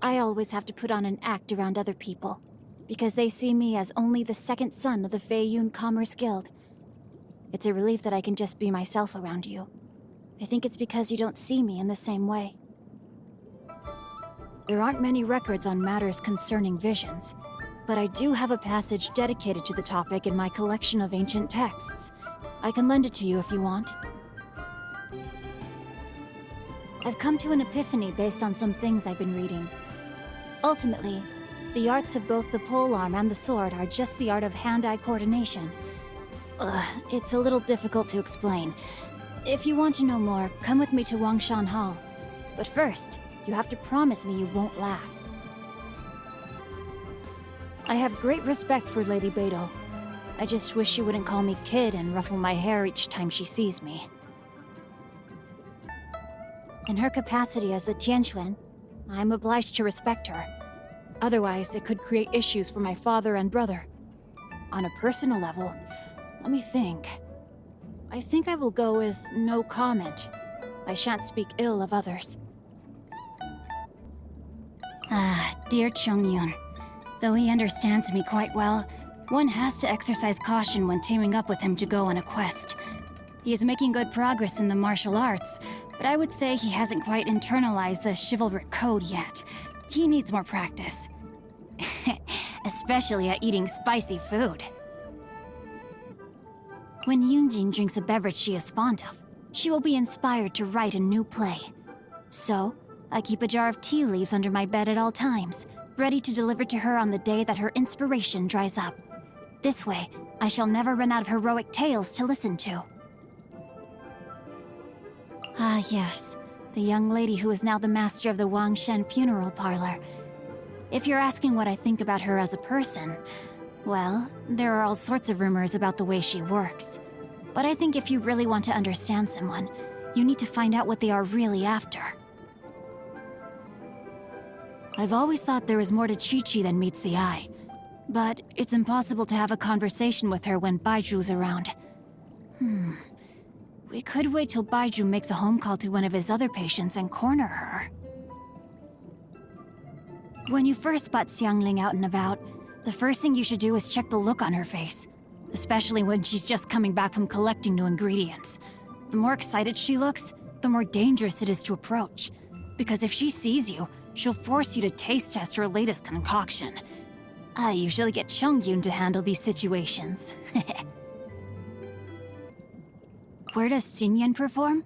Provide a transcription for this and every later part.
I always have to put on an act around other people, because they see me as only the second son of the Feiyun Commerce Guild. It's a relief that I can just be myself around you. I think it's because you don't see me in the same way. There aren't many records on matters concerning visions, but I do have a passage dedicated to the topic in my collection of ancient texts. I can lend it to you if you want. I've come to an epiphany based on some things I've been reading. Ultimately, the arts of both the polearm and the sword are just the art of hand-eye coordination. It's a little difficult to explain. If you want to know more, come with me to Wangshan Hall. But first, you have to promise me you won't laugh. I have great respect for Lady Beidou. I just wish she wouldn't call me kid and ruffle my hair each time she sees me. In her capacity as a Tianquan, I'm obliged to respect her. Otherwise, it could create issues for my father and brother. On a personal level, let me think. I think I will go with no comment. I shan't speak ill of others. Dear Chongyun. Though he understands me quite well, one has to exercise caution when teaming up with him to go on a quest. He is making good progress in the martial arts, but I would say he hasn't quite internalized the chivalric code yet. He needs more practice. Especially at eating spicy food. When Yunjin drinks a beverage she is fond of, she will be inspired to write a new play. So, I keep a jar of tea leaves under my bed at all times, ready to deliver to her on the day that her inspiration dries up. This way, I shall never run out of heroic tales to listen to. Ah yes, the young lady who is now the master of the Wangshan funeral parlor. If you're asking what I think about her as a person, well, there are all sorts of rumors about the way she works. But I think if you really want to understand someone, you need to find out what they are really after. I've always thought there is more to Qiqi than meets the eye. But it's impossible to have a conversation with her when Beidou's around. We could wait till Beidou makes a home call to one of his other patients and corner her. When you first spot Xiangling out and about, the first thing you should do is check the look on her face. Especially when she's just coming back from collecting new ingredients. The more excited she looks, the more dangerous it is to approach. Because if she sees you, she'll force you to taste test her latest concoction. I usually get Chongyun to handle these situations. Where does Xinyan perform?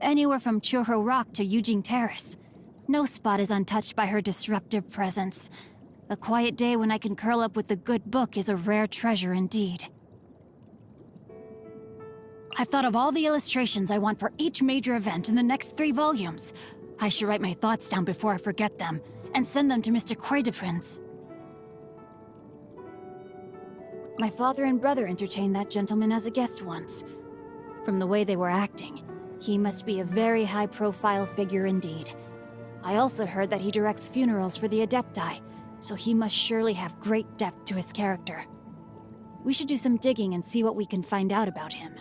Anywhere from Churro Rock to Yujing Terrace. No spot is untouched by her disruptive presence. A quiet day when I can curl up with a good book is a rare treasure indeed. I've thought of all the illustrations I want for each major event in the next 3 volumes. I should write my thoughts down before I forget them, and send them to Mr. Prince. My father and brother entertained that gentleman as a guest once. From the way they were acting, he must be a very high-profile figure indeed. I also heard that he directs funerals for the Adepti, so he must surely have great depth to his character. We should do some digging and see what we can find out about him.